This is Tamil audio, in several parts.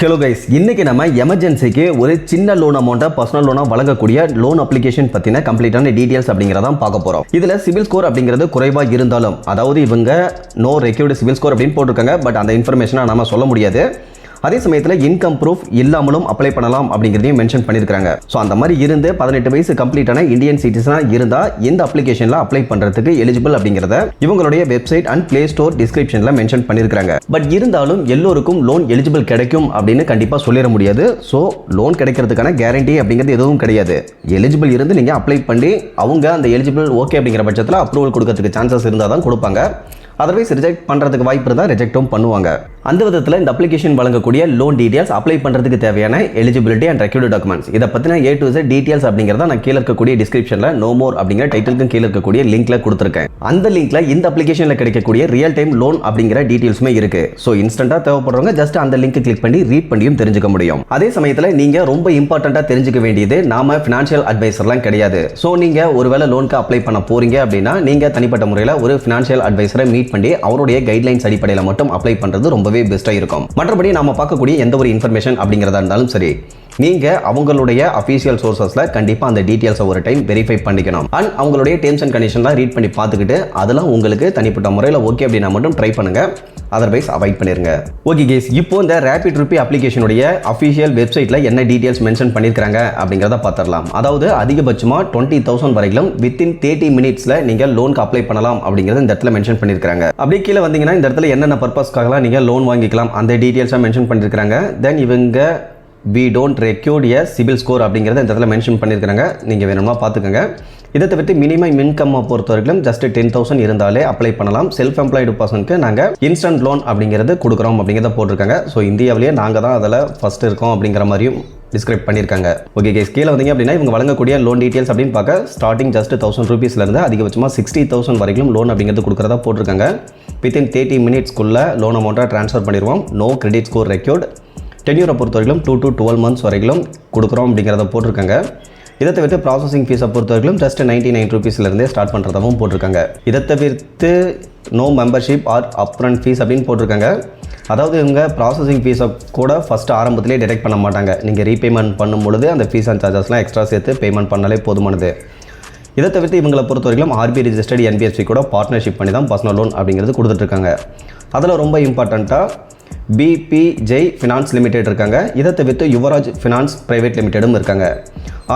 ஹலோ கைஸ், இன்னைக்கு நம்ம எமர்ஜென்சிக்கு ஒரு சின்ன லோன் அமௌண்ட்டை பர்சனல் லோனா வழங்கக்கூடிய லோன் அப்ளிகேஷன் பத்தின கம்ப்ளீட்டான டீடைல்ஸ் அப்படிங்கறத பார்க்க போறோம். இதுல சிவில் ஸ்கோர் அப்படிங்கிறது குறைவா இருந்தாலும், அதாவது இவங்க நோ ரெக்யூர்டு சிவில் ஸ்கோர் அப்படின்னு போட்டிருக்காங்க. பட் அந்த இன்ஃபர்மேஷனை நாம சொல்ல முடியாது. அதே சமயத்தில் இன்கம் ப்ரூஃப் இல்லாமலும் அப்ளை பண்ணலாம் அப்படிங்கிறதையும் மென்ஷன் பண்ணியிருக்காங்க. ஸோ அந்த மாதிரி இருந்து 18 வயசு கம்ப்ளீட்டான இந்தியன் சிட்டிசனாக இருந்தால் இந்த அப்ளிகேஷனில் அப்ளை பண்ணுறதுக்கு எலிஜிபிள் அப்படிங்கிறத இவங்களுடைய வெப்சைட் அண்ட் பிளே ஸ்டோர் டிஸ்கிரிப்ஷனில் மென்ஷன் பண்ணியிருக்காங்க. பட் இருந்தாலும் எல்லோருக்கும் லோன் எலிஜிபிள் கிடைக்கும் அப்படின்னு கண்டிப்பாக சொல்லிட முடியாது. ஸோ லோன் கிடைக்கிறதுக்கான கேரண்டி அப்படிங்கிறது எதுவும் கிடையாது. எலிஜிபிள் இருந்து நீங்கள் அப்ளை பண்ணி அவங்க அந்த எலிஜிபிள் ஓகே அப்படிங்கிற பட்சத்தில் அப்ரூவல் கொடுக்கறதுக்கு சான்சஸ் இருந்தால் தான் கொடுப்பாங்க. அதர்வைஸ் ரிஜெக்ட் பண்ணுறதுக்கு வாய்ப்பு இருந்தால் ரிஜெக்டும் பண்ணுவாங்க. அந்த விதத்தில் இந்த அப்ளிகேஷன் வழங்கக்கூடிய லோன் டீடைல்ஸ், அப்ளை பண்ணுறதுக்கு தேவையான எலிஜிபிலிட்டி அண்ட் ரெக்யூர்டு டாக்குமெண்ட்ஸ், இதை பற்றின A to Z டீடைல்ஸ் அப்படிங்கிறத நான் கீழே இருக்கக்கூடிய டிஸ்கிரிப்ஷனில் நோ மோர் அப்படிங்கிற டைட்டிலுக்கும் கீழே இருக்கக்கூடிய லிங்க்ல கொடுத்துருக்கேன். அந்த லிங்க்ல இந்த அப்ளிகேஷனில் கிடைக்கக்கூடிய ரியல் டைம் லோன் அப்படிங்கிற டீடைல்ஸுமே இருக்கு. ஸோ இன்ஸ்டன்ட்டாக தேவைப்படுறவங்க ஜஸ்ட் அந்த லிங்க் கிளிக் பண்ணி ரீட் பண்ணியும் தெரிஞ்சுக்க முடியும். அதே சமயத்தில் நீங்கள் ரொம்ப இம்பார்ட்டண்ட்டாக தெரிஞ்சுக்க வேண்டியது, நாம ஃபினான்ஷியல் அட்வைசர்லாம் கிடையாது. ஸோ நீங்கள் ஒருவேளை லோனுக்கு அப்ளை பண்ண போறீங்க அப்படின்னா நீங்கள் தனிப்பட்ட முறையில் ஒரு ஃபினான்ஷியல் அட்வைசரை மீட் பண்ணி அவருடைய கைட்லைன்ஸ் அடிப்படையில் மட்டும் அப்ளை பண்ணுறது ரொம்பவே பெஸ்ட்டாக இருக்கும். மற்றபடி நாம பார்க்கக்கூடிய எந்த ஒரு இன்ஃபர்மேஷன் அப்படிங்கிறதா இருந்தாலும் சரி, நீங்க அவங்களுடைய அஃபீஷியல் சோர்சஸ்ல கண்டிப்பா அந்த டீடைல்ஸை ஒரு டைம் வெரிஃபை பண்ணிக்கணும். அண்ட் அவங்களுடைய டேர்ம்ஸ் அண்ட் கண்டிஷன்லாம் ரீட் பண்ணி பார்த்துக்கிட்டு அதெல்லாம் உங்களுக்கு தனிப்பட்ட முறையில் ஓகே அப்படின்னா மட்டும் ட்ரை பண்ணுங்க. அதர்வைஸ் அவாய்ட் பண்ணிருங்க. ஓகே கேஸ், இப்போ இந்த ரேபிட் ரூபி அப்ளிகேஷனுடைய அஃபீஷியல் வெப்சைட்ல என்ன டீடைல்ஸ் மென்ஷன் பண்ணியிருக்காங்க அப்படிங்கிறத பார்த்துடலாம். அதாவது அதிகபட்சமா 20,000 வரைக்கும் வித்தின் 30 மினிட்ஸ்ல நீங்க லோனுக்கு அப்ளை பண்ணலாம் அப்படிங்கிறத இந்த இடத்துல மென்ஷன் பண்ணியிருக்காங்க. அப்படியே கீழே வந்தீங்கன்னா இந்த இடத்துல என்னென்ன பர்பஸ்க்காகலாம் நீங்க லோன் வாங்கிக்கலாம் அந்த டீடைல்ஸாக மென்ஷன் பண்ணியிருக்காங்க. தென் இவங்க we don't record a CIBIL score அப்படிங்கிறத இந்த இடத்துல மென்ஷன் பண்ணியிருக்காங்க. நீங்கள் வேணும்னா பார்த்துக்கோங்க. இதை தவிர்த்து மினிமம் இன்கம் பொறுத்த வரைக்கும் ஜஸ்ட் 10,000 இருந்தாலே அப்ளை பண்ணலாம். செல்ஃப் எம்ப்ளாய்டு பர்சனுக்கு நாங்கள் இன்ஸ்டன்ட் லோன் அப்படிங்கிறது கொடுக்குறோம் அப்படிங்கிறத போட்டிருக்காங்க. ஸோ இந்தியாவிலேயே நாங்கள் தான் அதில் ஃபர்ஸ்ட் இருக்கோம் அப்படிங்கிற மாதிரியும் டிஸ்கிரைப் பண்ணியிருக்காங்க. ஓகே கேஸ், கீழே வந்தீங்க அப்படின்னா இவங்க வழங்கக்கூடிய லோன் டீடைல்ஸ் அப்படின்னு பார்க்க ஸ்டார்டிங் ஜஸ்ட் 1000 ரூபீஸ்லேருந்து அதிகபட்சமாக 60,000 வரைக்கும் லோன் அப்படிங்கிறது கொடுக்குறதா போட்டிருக்காங்க. வித்தின் 30 மினிட்ஸ்க்குள்ளே லோன் அமௌண்ட்டாக ட்ரான்ஸ்ஃபர் பண்ணிடுவோம். No credit score required. டென்யூரை பொறுத்த வரைக்கும் 2 to 12 months வரைக்கும் கொடுக்குறோம் அப்படிங்கிறத போட்டிருக்காங்க. இதை தவிர்த்து ப்ராசஸிங் ஃபீஸை பொறுத்த வரைக்கும் ஜஸ்ட் 99 ரூபீஸ்லேருந்தே ஸ்டார்ட் பண்ணுறதாகவும் போட்டிருக்காங்க. இதை தவிர்த்து no membership or upfront fees அப்படின்னு போட்டிருக்காங்க. அதாவது இவங்க ப்ராசஸிங் ஃபீஸை கூட ஃபஸ்ட்டு ஆரம்பத்திலே டிடெக்ட் பண்ண மாட்டாங்க. நீங்கள் ரீபேமெண்ட் பண்ணும்பொழுது அந்த ஃபீஸ் அண்ட் சார்ஜஸ்லாம் எக்ஸ்ட்ரா சேர்த்து பேமெண்ட் பண்ணாலே போதுமானது. இதை தவிர்த்து இவங்களை பொறுத்த வரைக்கும் RBI ரெஜிஸ்டர்டு NBFC கூட பார்ட்னர்ஷிப் பண்ணி தான் பர்சனல் லோன் அப்படிங்கிறது கொடுத்துட்ருக்காங்க. அதில் ரொம்ப இம்பார்ட்டண்ட்டாக BPJ ஃபினான்ஸ் லிமிடெட் இருக்காங்க. இதை தவிர்த்து யுவராஜ் ஃபினான்ஸ் பிரைவேட் லிமிடெடும் இருக்காங்க.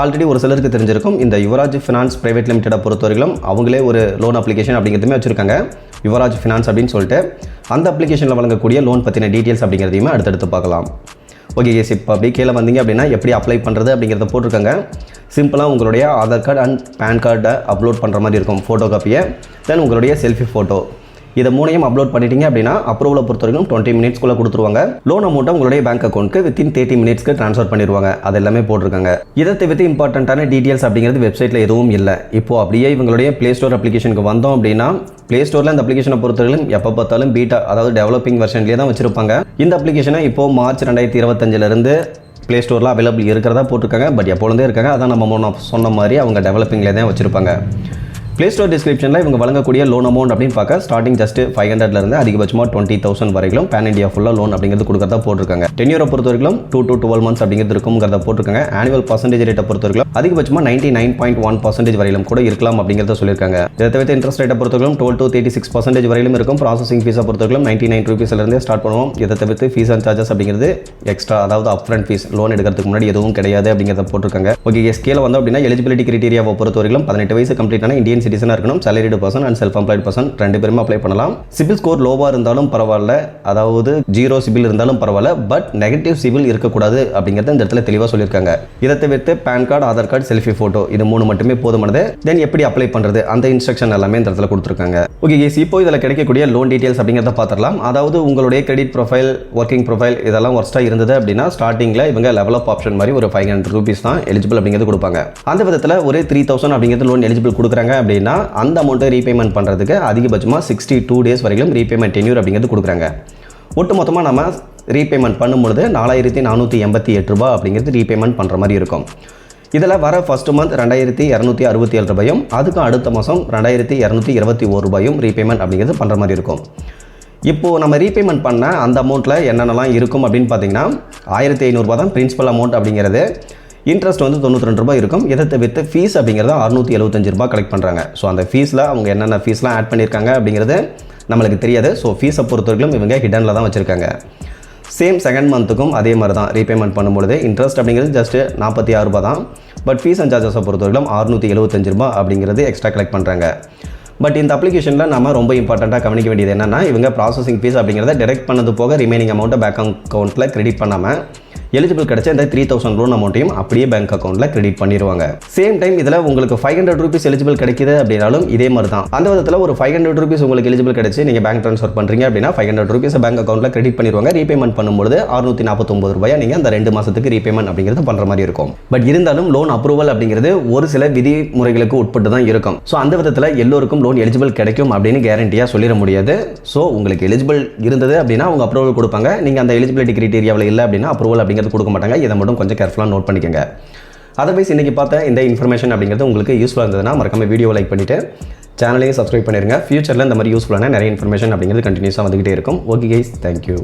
ஆல்ரெடி ஒரு சிலருக்கு தெரிஞ்சிருக்கும், இந்த யுவராஜ் ஃபினான்ஸ் பிரைவேட் லிமிடெடை பொறுத்தவரைக்கும் அவங்களே ஒரு லோன் அப்ளிகேஷன் அப்படிங்கிறதுமே வச்சுருக்காங்க, யுவராஜ் ஃபினான்ஸ் அப்படின்னு சொல்லிட்டு. அந்த அப்ளிகேஷனில் வழங்கக்கூடிய லோன் பற்றின டீட்டெயில்ஸ் அப்படிங்கிறதையுமே அடுத்தடுத்து பார்க்கலாம். ஓகே கேஸ், இப்போ அப்படி கீழே வந்தீங்க அப்படின்னா எப்படி அப்ளை பண்ணுறது அப்படிங்கிறத போட்டிருக்காங்க. சிம்பிளாக உங்களுடைய ஆதார் கார்டு அண்ட் பேன் கார்டை அப்லோட் பண்ணுற மாதிரி இருக்கும், ஃபோட்டோ காப்பியை. தென் உங்களுடைய செல்ஃபி ஃபோட்டோ, இதை மூணையும் அப்லோட் பண்ணிட்டீங்க அப்படின்னா அப்ரூவலை பொறுத்த வரைக்கும் 20 மினிட்ஸ்க்குள்ளே கொடுத்துருவாங்க. லோன் அமௌண்ட்டை உங்களுடைய பேங்க் அக்கௌண்ட்க்கு வித்தின் 30 மினிட்ஸ்க்கு ட்ரான்ஸ்ஃபர் பண்ணிடுவாங்க. அது எல்லாமே போட்டிருக்காங்க. இதை தவிர்த்து இம்பார்ட்டண்ட்டான டீடைல்ஸ் அப்படிங்கிறது வெப்சைட்டில் எதுவும் இல்லை. இப்போது அப்படியே இவங்களுடைய ப்ளே ஸ்டோர் அப்ளிகேஷனுக்கு வந்தோம் அப்படின்னா ப்ளே ஸ்டோரில் இந்த அப்ளிகேஷனை பொறுத்தவரைக்கும் எப்போ பார்த்தாலும் பீட்டா, அதாவது டெவலப்பிங் வெர்ஷன்லேயே தான் வச்சிருப்பாங்க. இந்த அப்ளிகேஷனை இப்போது மார்ச் 2025 ப்ளே ஸ்டோரில் அவைலபிள் இருக்கிறதா போட்டிருக்காங்க. பட் எப்பொழுதே இருக்காங்க. அதான் நம்ம சொன்ன மாதிரி அவங்க டெவலப்பிங்லேயே தான் வச்சிருப்பாங்க. ப்ளே ஸ்டோர் டிஸ்கிரிப்ஷனில் இவங்க வழங்கக்கூடிய லோன் அமௌண்ட் அப்படின்னு பார்க்க ஸ்டார்டிங் ஜஸ்ட் 500லேருந்து அதிகபட்சமாக 20,000 வரைக்கும் பேன் இண்டியா ஃபுல்லாக லோன் அப்படிங்கிறது கொடுக்கறதா போட்டிருக்காங்க. டென்யூரை பொறுத்த வரைக்கும் 2 to 12 months அப்படிங்கிறது இருக்குங்கிறத போட்டிருக்காங்க. ஆனுவல் பர்சன்டேஜ் ரேட்டை பொறுத்த வரைக்கும் அதிகபட்சமாக 99.1% வரையிலும் கூட இருக்கலாம் அப்படிங்கிறத சொல்லியிருக்காங்க. இதை தவிர்த்து இன்ட்ரெஸ்ட் ரேட்டை பொறுத்த வரைக்கும் 12 to 36% வரையிலும் இருக்கும். ப்ராசஸிங் ஃபீஸை பொறுத்த வரைக்கும் 99 ரூபீஸ்லேருந்தே ஸ்டார்ட் பண்ணுவோம். இதை தவிர்த்து ஃபீஸ் அண்ட் சார்ஜஸ் அப்படிங்கிறது எக்ஸ்ட்ரா, அதாவது அப்ரண்ட் ஃபீஸ் லோன் எடுக்கிறதுக்கு முன்னாடி எதுவும் கிடையாது அப்படிங்கிறத போட்டிருக்காங்க. ஓகே கேஸ், கீழே வந்தோம் அப்படின்னா எலிஜிபிலிட்டி கிரைட்டீரியாவை பொறுத்த வரைக்கும் 18 வயசு கம்ப்ளீட்டான இந்தியன் சிட்டிசனாக இருக்கணும். salaried person and self employed person ரெண்டு பேருமே அப்ளை பண்ணலாம். சிபில் ஸ்கோர் லோவா இருந்தாலும் பரவாயில்ல, அதாவது 0 சிபில் இருந்தாலும் பரவாயில்ல, பட் நெகட்டிவ் சிபில் இருக்கக்கூடாது அப்படிங்கிறத இந்த இடத்துல தெளிவாக சொல்லியிருக்காங்க. இதை தவிர்த்து PAN card, Aadhaar card, selfie photo, இது 3 மட்டுமே போதுமானது. தென் எப்படி அப்ளை பண்ணுறது அந்த இன்ஸ்ட்ரக்ஷன் எல்லாமே இந்த இடத்துல கொடுத்துருக்காங்க. ஓகே கேஸ், இப்போ இதில் கிடைக்கக்கூடிய லோன் டீடைல்ஸ் அப்படிங்கிறத பார்த்துடலாம். அதாவது உங்களுடைய கிரெடிட் ப்ரொஃபைல், ஒர்க்கிங் ப்ரொஃபைல் இதெல்லாம் ஒர்ஸ்ட்டாக இருந்தது அப்படின்னா ஸ்டார்டிங்கில் இவங்க லெவல் அப் ஆப்ஷன் மாதிரி ஒரு 500 ரூபீஸ் தான் எலிஜிபிள் அப்படிங்கிறது கொடுப்பாங்க. அந்த விதத்தில் ஒரு 3,000 அப்படிங்கிறது லோன் எலிஜிபிள் கொடுக்குறாங்க அப்படின்னா அந்த அமௌண்ட்டை ரீபேமெண்ட் பண்ணுறதுக்கு அதிகபட்சமாக 62 days வரைக்கும் ரீபேமெண்ட் டென்யூர் அப்படிங்கிறது கொடுக்குறாங்க. ஒட்டு மொத்தமாக நம்ம ரீபேமெண்ட் பண்ணும்பொழுது 4,488 ரூபாய் அப்படிங்கிறது ரீபேமெண்ட் பண்ணுற மாதிரி இருக்கும். இதில் வர ஃபர்ஸ்ட் மந்த் 2,267 ரூபாயும், அதுக்கும் அடுத்த மாதம் 2,221 ரூபாயும் ரீபேமெண்ட் அப்படிங்கிறது பண்ணுற மாதிரி இருக்கும். இப்போது நம்ம ரீபேமெண்ட் பண்ண அந்த அமௌண்ட்டில் என்னென்னலாம் இருக்கும் அப்படின்னு பார்த்தீங்கன்னா 1500 தான் பிரின்சிபல் அமௌண்ட் அப்படிங்கிறது. இன்ட்ரெஸ்ட் வந்து 92 ரூபாய் இருக்கும். இதை தவிர்த்து ஃபீஸ் அப்படிங்கிறது 675 ரூபாய் கலெக்ட் பண்ணுறாங்க. ஸோ அந்த ஃபீஸில் அவங்க என்னென்ன ஃபீஸ்லாம் ஆட் பண்ணியிருக்காங்க அப்படிங்கிறது நம்மளுக்கு தெரியாது. ஸோ ஃபீஸை பொறுத்தவரைக்கும் இவங்க ஹிடனில் தான் வச்சுருக்காங்க. சேம் செகண்ட் மந்த்துக்கும் அதே மாதிரி தான் ரீபேமெண்ட் பண்ணும்பொழுது இன்ட்ரெஸ்ட் அப்படிங்கிறது ஜஸ்ட்டு 46 ரூபா தான். பட் ஃபீஸ் அண்ட் சார்ஜஸை பொறுத்தவரைக்கும் 675 ரூபாய் அப்படிங்கிறது எக்ஸ்ட்ரா கலெக்ட் பண்ணுறாங்க. பட் இந்த அப்ளிகேஷனில் நம்ம ரொம்ப இம்பார்ட்டண்ட்டாக கவனிக்க வேண்டியது என்னென்னா, இவங்க ப்ராசஸிங் ஃபீஸ் அப்படிங்கிறத டெரெக்ட் பண்ணது போக ரிமைனிங் அமௌண்ட்டை பேங்க் அக்கௌண்ட்டில் கிரெடிட் பண்ணாமல் எலிஜிபிள் கிடைச்ச இந்த 3000 லோன் அமௌண்ட்டையும் அப்படியே பேங்க் அக்கௌண்ட்டில் கிரெடிட் பண்ணிடுவாங்க. சேம் டைம் இதில் உங்களுக்கு 500 ரூபீஸ் எலிஜிபிள் கிடைக்குது அப்படின்னாலும் இதே மாதிரி தான். அந்த விதத்தில் ஒரு 500 ரூபீஸ் உங்களுக்கு எலிஜிபிள் கிடைச்சி நீங்கள் பேங்க் ட்ரான்ஸ்ஃபர் பண்ணுறீங்க அப்படின்னா 500 ரூபீஸ் பேங்க் அக்கௌண்ட்டில் கிரெடிட் பண்ணிடுவாங்க. ரீபேமெண்ட் பண்ணும்போது 649 ரூபாய் நீங்கள் அந்த 2 மாதத்துக்கு ரீபேமெண்ட் அப்படிங்கிறது பண்ணுற மாதிரி இருக்கும். பட் இருந்தாலும் லோன் அப்ரூவல் அப்படிங்கிறது ஒரு சில விதிமுறைகளுக்கு உட்பட்டு தான் இருக்கும். ஸோ அந்த விதத்தில் எல்லோருக்கும் லோன் எலிஜிபிள் கிடைக்கும் அப்படின்னு கேரண்டியாக சொல்லிட முடியாது. ஸோ உங்களுக்கு எலிஜிபிள் இருந்தது அப்படின்னா அவங்க அப்ரூவல் கொடுப்பாங்க. நீங்கள் அந்த எலிஜிபிலிட்டி கிரைட்டீரியாவில் இல்லை அப்படின்னா அப்ரூவல் அப்படிங்கிறது கொடுக்க மாட்டாங்க. இதை மட்டும் கொஞ்சம் கேர்ஃபுல்லாக நோட் பண்ணிக்கோங்க. அதர்வைஸ் இன்றைக்கி பார்த்த இந்த இன்ஃபர்மேஷன் அப்படிங்கிறது உங்களுக்கு யூஸ்ஃபுல்லாக இருந்ததுன்னா மறக்காம வீடியோ லைக் பண்ணிவிட்டு சேனலையும் சப்ஸ்கிரைப் பண்ணிடுங்க. ஃபியூச்சரில் இந்த மாதிரி யூஸ்ஃபுல்லான நிறைய இன்ஃபர்மேஷன் அப்படிங்கிறது கண்டினியூஸாக வந்துகிட்டே இருக்கும். Okay guys, thank you.